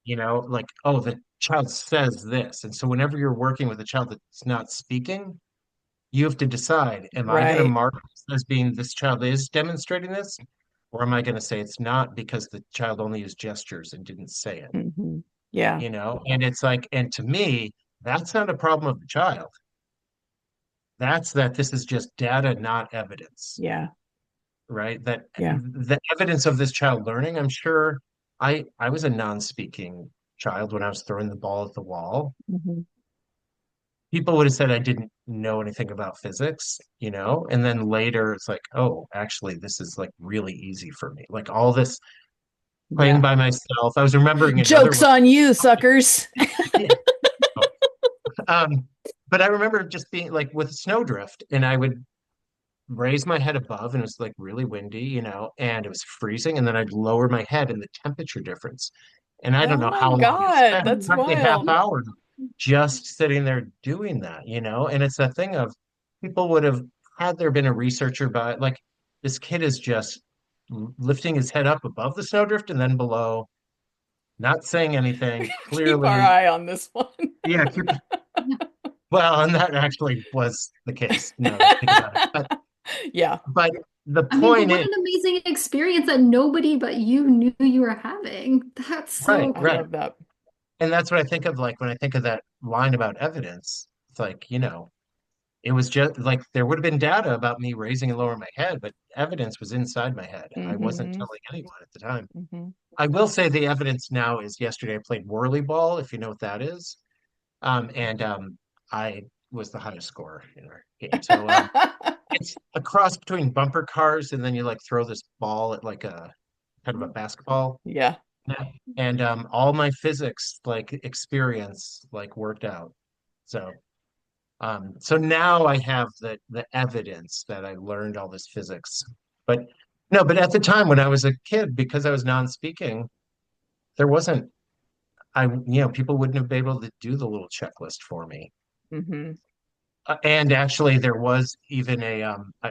like, oh, the child says this. And so whenever you're working with a child that's not speaking, you have to decide, am I going to Right. mark this as being this child is demonstrating this? Or am I going to say it's not because the child only used gestures and didn't say it? Hmm. Yeah. And it's like, and to me, that's not a problem of the child. That's that this is just data, not evidence, Yeah. right? That Yeah. the evidence of this child learning, I'm sure I was a non-speaking child when I was throwing the ball at the wall. Hmm. People would have said I didn't know anything about physics, and then later it's like, oh, actually, this is like really easy for me. Like all this playing Yeah. by myself. I was remembering another Joke's one. on you, suckers. Yeah. Um, but I remember just being like with snowdrift, and I would raise my head above, and it was like really windy, and it was freezing, and then I'd lower my head, and the temperature difference. And I don't Oh know my how long I God, spent, that's probably a half wild. hour just sitting there doing that, and it's a thing of people would have had there been a researcher by like this kid is just lifting his head up above the snowdrift and then below, not saying anything, Keep our clearly, eye on this one. yeah, well, and that actually was the case, now that I think about it. Yeah. But the I mean, but point what is, an amazing experience that nobody but you knew you were having. That's right, so I right. love that. And that's what I think of like when I think of that line about evidence. It's like, it was just like there would have been data about me raising and lowering my head, but evidence was inside my head. I wasn't Hmm. telling anyone at the time. Hmm. I will say the evidence now is yesterday I played whirly ball, if you know what that is. And I was the highest scorer in our game. So it's a cross between bumper cars and then you like throw this ball at like a kind of a basketball Yeah. net. And all my physics like experience like worked out. So so now I have the evidence that I learned all this physics. But no, but at the time when I was a kid, because I was non-speaking, there wasn't people wouldn't have been able to do the little checklist for me. Hmm. And actually, there was even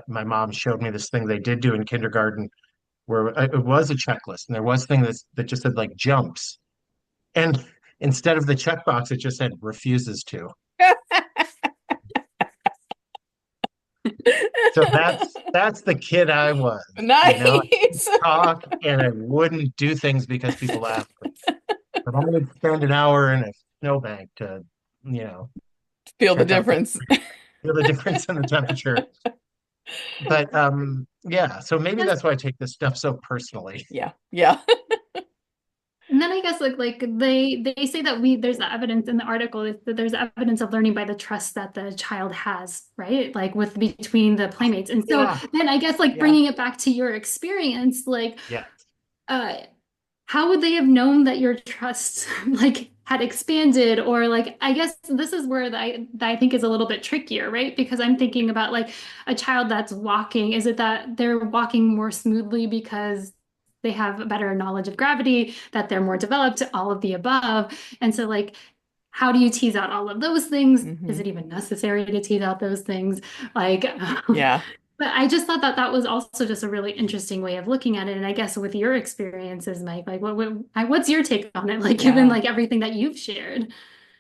my mom showed me this thing they did do in kindergarten where it was a checklist, and there was thing that just said like jumps, and instead of the checkbox, it just said refuses to. So that's the kid I was, Nice. talk and I wouldn't do things because people asked me. But I would spend an hour in a snowbank to, you know, Feel the check out difference. feel the difference in the temperature. But yeah, so maybe Yes. that's why I take this stuff so personally. Yeah. Yeah. And then I guess like they say that there's the evidence in the article that there's evidence of learning by the trust that the child has, right? Like with between the playmates. And so Yeah. then I guess like Yeah. bringing it back to your experience, like Yeah. uh how would they have known that your trust like had expanded? Or like I guess this is where that I think is a little bit trickier, right? Because I'm thinking about like a child that's walking, is it that they're walking more smoothly because they have a better knowledge of gravity, that they're more developed, all of the above? And so like how do you tease out all of those things? Is Hmm. it even necessary to tease out those things? Like Yeah. but I just thought that that was also just a really interesting way of looking at it. And I guess with your experiences, Mike, like what's your take on it? Like given Yeah. like everything that you've shared.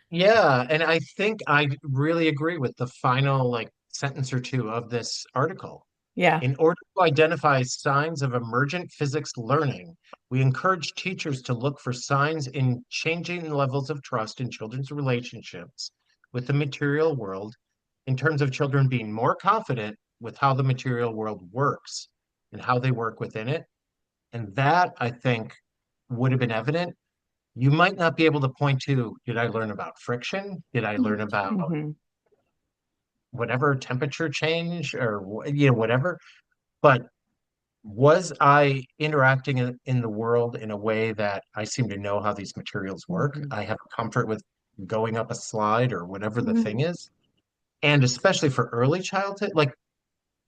Yeah, and I think I really agree with the final like sentence or two of this article. Yeah. In order to identify signs of emergent physics learning, we encourage teachers to look for signs in changing levels of trust in children's relationships with the material world, in terms of children being more confident with how the material world works and how they work within it. And that, I think, would have been evident. You might not be able to point to, did I learn about friction? Did I learn about Hmm. whatever temperature change or whatever? But was I interacting in the world in a way that I seem to know how these materials work? Hmm. I have comfort with going up a slide or whatever the thing Mm. is. And especially for early childhood, like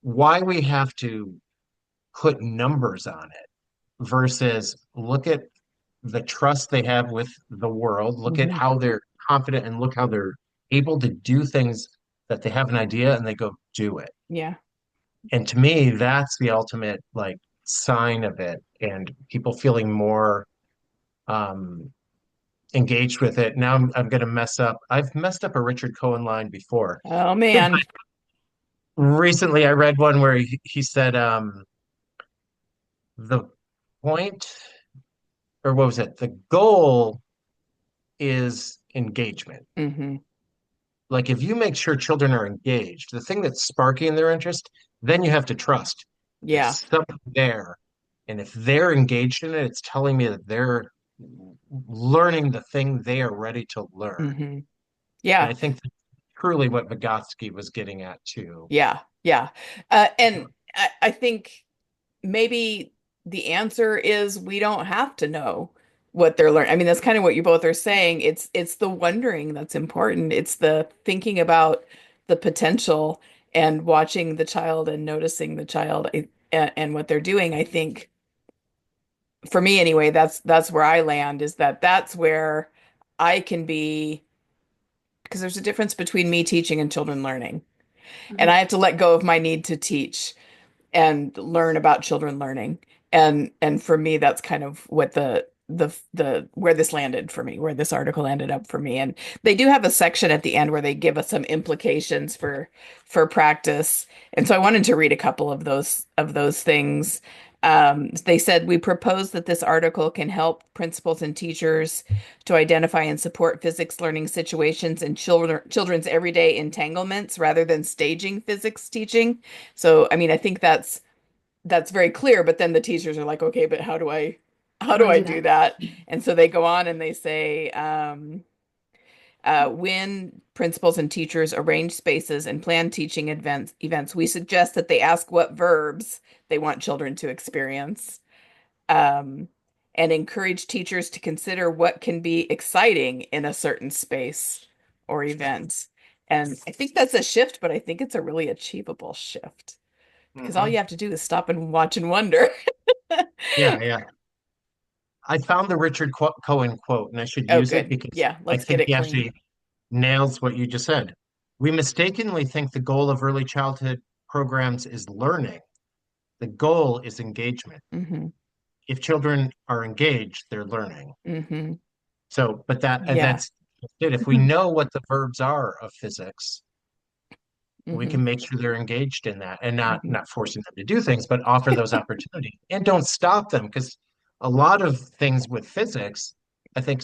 why we have to put numbers on it versus look at the trust they have with the world, look at Hmm. how they're confident and look how they're able to do things that they have an idea and they go do it. Yeah. And to me, that's the ultimate like sign of it and people feeling more um engaged with it. Now I'm gonna mess up. I've messed up a Richard Cohen line before. Oh man. Recently I read one where he said the point or what was it? The goal is engagement. Hmm. Like if you make sure children are engaged, the thing that's sparking their interest, then you have to trust there's Yeah. something there. And if they're engaged in it, it's telling me that they're learning the thing they are ready to learn. Hmm. And Yeah. I think that's truly what Vygotsky was getting at too. Yeah. Yeah. And I think maybe the answer is we don't have to know what they're learning. I mean, that's kind of what you both are saying. It's the wondering that's important. It's the thinking about the potential and watching the child and noticing the child and what they're doing. I think for me anyway, that's where I land is that that's where I can be because there's a difference between me teaching and children learning. And I Mhm. have to let go of my need to teach and learn about children learning. And for me, that's kind of what the where this landed for me, where this article ended up for me. And they do have a section at the end where they give us some implications for practice. And so I wanted to read a couple of those things. They said we propose that this article can help principals and teachers to identify and support physics learning situations in children's everyday entanglements rather than staging physics teaching. So, I mean, I think that's very clear, but then the teachers are like, okay, but how How do do I I do do that? that? And so they go on and they say, when principals and teachers arrange spaces and plan teaching events, we suggest that they ask what verbs they want children to experience, um, and encourage teachers to consider what can be exciting in a certain space or event. And I think that's a shift, but I think it's a really achievable shift because all you Mhm. have to do is stop and watch and wonder. Yeah, yeah. I found the Cohen quote and I should Oh, use it good. because Yeah, I let's get think it he clean. actually nails what you just said. We mistakenly think the goal of early childhood programs is learning. The goal is engagement. Hmm. If children are engaged, they're learning. Hmm. So, but Yeah. that's it. If we know what the verbs are of physics, we Hmm. can make sure they're engaged in that and Hmm. not forcing them to do things, but offer those opportunities and don't stop them because a lot of things with physics, I think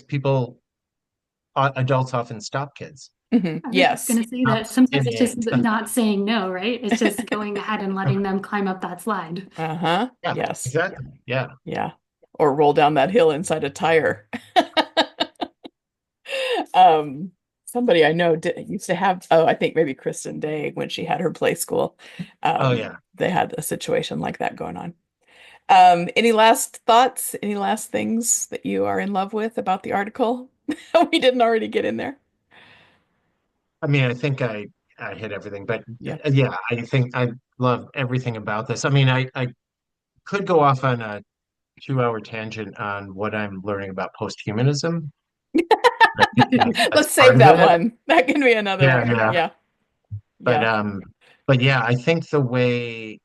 adults often stop kids. Hmm. I was Yes. going to say Stop that sometimes it's stimulating. just not saying no, right? It's just going ahead and letting them climb up that slide. Uh-huh. Yeah, Yes. exactly. Yeah. Yeah. Or roll down that hill inside a tire. Um, somebody I know used to have, oh, I think maybe Kristen Day when she had her play school. Oh yeah. They had a situation like that going on. Any last thoughts? Any last things that you are in love with about the article? We didn't already get in there. I mean, I think I hit everything, but Yeah. yeah, I think I love everything about this. I mean, I could go off on a 2 hour tangent on what I'm learning about posthumanism. I think that's Let's part save of that it. one. That can be another Yeah, one. yeah. Yeah. But Yeah. yeah, I think the way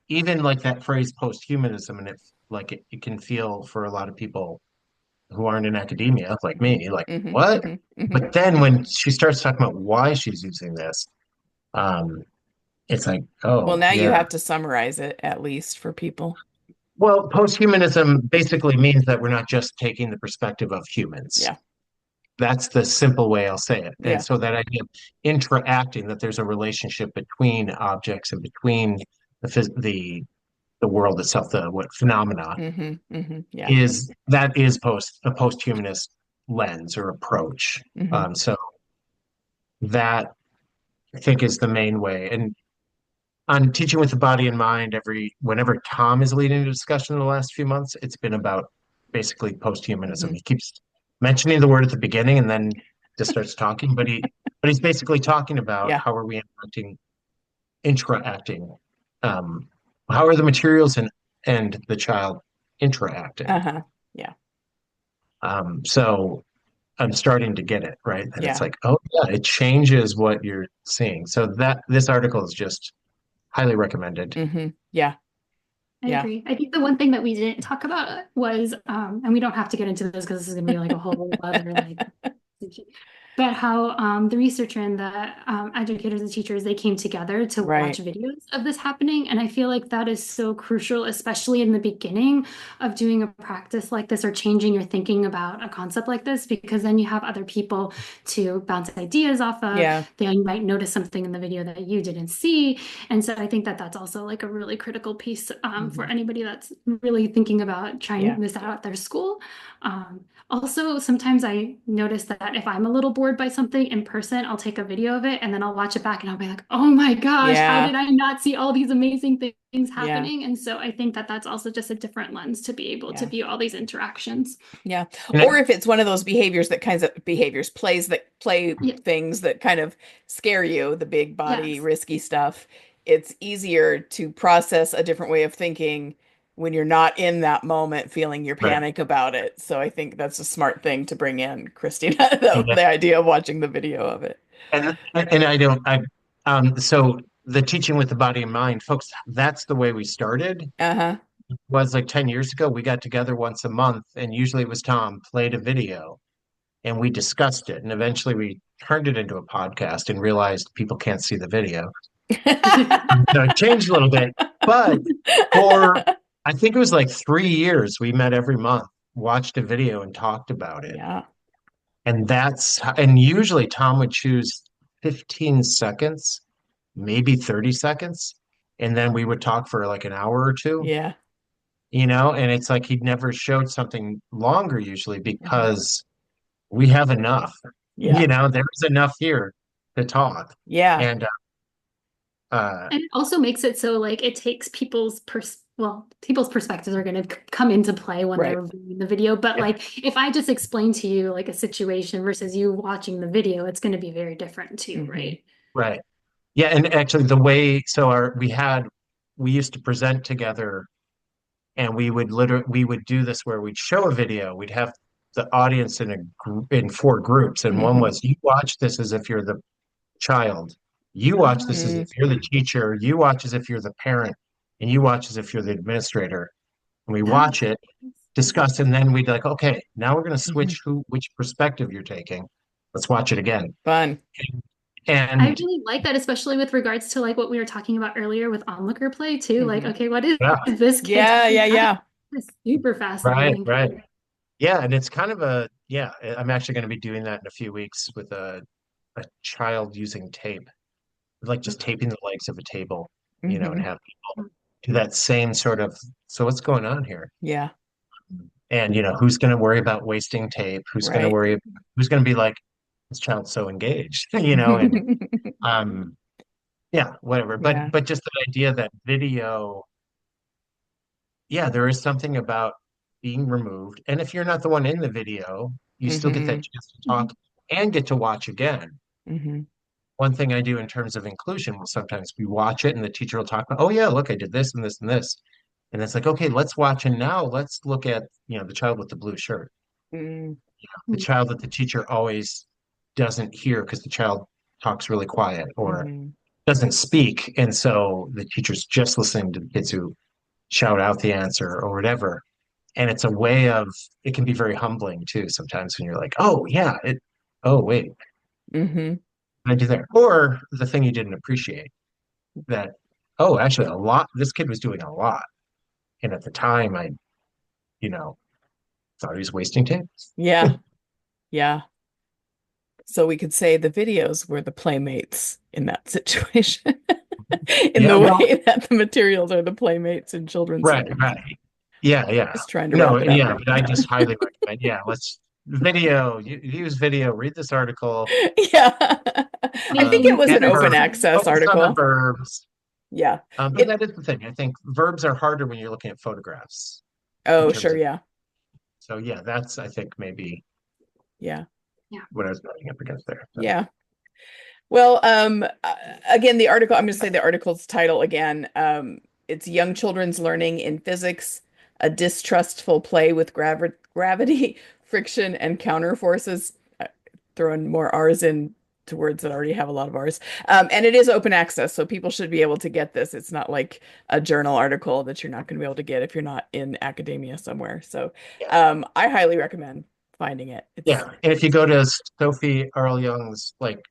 even like that phrase posthumanism and it can feel for a lot of people who aren't in academia like Hmm. me, like Hmm. what? Hmm. Hmm. But then when she starts talking about why she's using this, um, it's like, Well, oh now you yeah. have to summarize it at least for people. Well, posthumanism basically means that we're not just taking the perspective of humans. Yeah. That's the simple way I'll say it. And Yeah. so that idea of interacting, that there's a relationship between objects and between the world itself, the what phenomena Hmm. Hmm. Yeah. is a post-humanist lens or approach. Hmm. So that I think is the main way. And on Teaching with the Body and Mind, whenever Tom is leading a discussion in the last few months, it's been about basically post-humanism. Hmm. He keeps mentioning the word at the beginning and then just starts talking, but he's basically talking about Yeah. how are we interacting, um, how are the materials and the child interacting. Uh-huh. Yeah. So I'm starting to get it, right? And it's Yeah. like, oh yeah, it changes what you're seeing. So that this article is just highly recommended. Yeah. I Yeah. agree. I think the one thing that we didn't talk about was, and we don't have to get into this because this is going to be like a whole other like, but how the researcher and the educators and teachers, they came together to watch Right. videos of this happening. And I feel like that is so crucial, especially in the beginning of doing a practice like this or changing your thinking about a concept like this, because then you have other people to bounce ideas off of. Yeah. They might notice something in the video that you didn't see. And so I think that that's also like a really critical piece for Hmm. anybody that's really thinking about trying Yeah. this out at their school. Also, sometimes I notice that if I'm a little bored by something in person, I'll take a video of it and then I'll watch it back and I'll be like, oh my gosh, how Yeah. did I not see all these amazing things Yeah. happening? And so I think that that's also just a different lens to be able to Yeah. view all these interactions. Yeah. And Or if it's one of those plays that play Yeah. things that kind of scare you, the big body, Yes. risky stuff, it's easier to process a different way of thinking when you're not in that moment feeling your right. panic about it. So I think that's a smart thing to bring in, Christina, And, the idea of watching the video of it. and I don't I so the Teaching with the Body and Mind, folks, that's the way we started. Uh-huh. Was like 10 years ago. We got together once a month, and usually it was Tom played a video and we discussed it. And eventually we turned it into a podcast and realized people can't see the video. So it changed a little bit. But for, I think it was like 3 years, we met every month, watched a video, and talked about it. Yeah. And usually Tom would choose 15 seconds, maybe 30 seconds. And then we would talk for like an hour or two, Yeah. and it's like he'd never showed something longer usually Mhm. because we have enough, Yeah. there's enough here to talk. Yeah. And uh And it also makes it so like it takes people's perspectives are going to come into play when Right. they're viewing the video. But yeah, like if I just explain to you like a situation versus you watching the video, it's going to be very different too, Hmm. right? right. Yeah, and actually the way so our we used to present together, and we would do this where we'd show a video. We'd have the audience in four groups, and one Hmm. was you watch this as if you're the child, you watch this as if Hmm. you're the teacher, you watch as if you're the parent, and you watch as if you're the administrator. And we That watch it, discuss, and then we'd like, okay, now we're going to Hmm. switch which perspective you're taking. Let's watch it again. Fun. I And really like that, especially with regards to like what we were talking about earlier with onlooker play too. Like, Hmm. okay, what is yeah, this kid Yeah. Yeah. talking about? Yeah. It's super right, fascinating. right. Yeah, and it's kind of I'm actually going to be doing that in a few weeks with a child using tape, like just taping the legs of a table, and Hmm. have people do that same sort of, so what's going on here? Yeah. And who's going to worry about wasting tape? Right. Who's going to be like, this child's so engaged, and yeah, whatever. But Yeah. but just the idea that video, yeah, there is something about being removed. And if you're not the one in the video, you still get that Hmm. chance to talk and get to watch again. Hmm. One thing I do in terms of inclusion will sometimes we watch it and the teacher will talk about, oh yeah, look, I did this and this and this. And it's like, okay, let's watch. And now let's look at, the child with the blue shirt, Hmm. the child that the teacher always doesn't hear because the child talks really quiet or Hmm. doesn't speak. And so the teacher's just listening to the kids who shout out the answer or whatever. And it's a way of, it can be very humbling too sometimes when you're like, oh yeah, oh wait, Hmm. what did I do there? Or the thing you didn't appreciate that, oh, actually this kid was doing a lot. And at the time you know, thought he was wasting tape. Yeah. Yeah. So we could say the videos were the playmates in that situation, in Yeah, the well, way that the materials are the playmates in children's right, settings. right. Yeah, yeah. Just trying to No, wrap it up. yeah, but I just highly recommend. Yeah, let's use video, read this article, Yeah. I think it Anything was and an super open verb. simple. access Focus on the article. verbs. Yeah. But that is the thing. I think verbs are harder when you're looking at photographs in Oh, terms sure. of, Yeah. so yeah, that's, I think, maybe Yeah. what I was going up against there. So. Yeah. Well, again, the article, I'm going to say the article's title again. It's Young Children's Learning in Physics, a Distrustful Play with Gravity, Friction, and Counterforces. Throwing more R's in to words that already have a lot of R's. And it is open access, so people should be able to get this. It's not like a journal article that you're not going to be able to get if you're not in academia somewhere. So Yeah. I highly recommend finding it. Yeah. And if you go to Sofie Areljun's like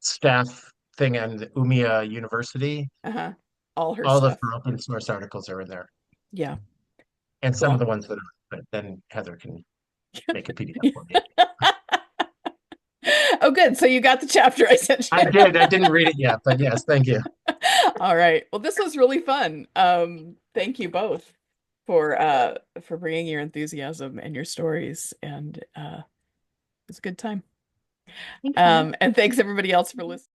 staff thing and Umia University, Uh-huh. All her all of stuff. her open source articles are in there. Yeah, And some of cool. the ones that are, but then Heather can make a PDF Yeah. for me. Oh, good. So you got the chapter I sent I you. did. I didn't read it yet, but yes, thank you. All right. Well, this was really fun. Thank you both for bringing your enthusiasm and your stories, and it was a good time. Thanks, Hannah. And thanks everybody else for listening.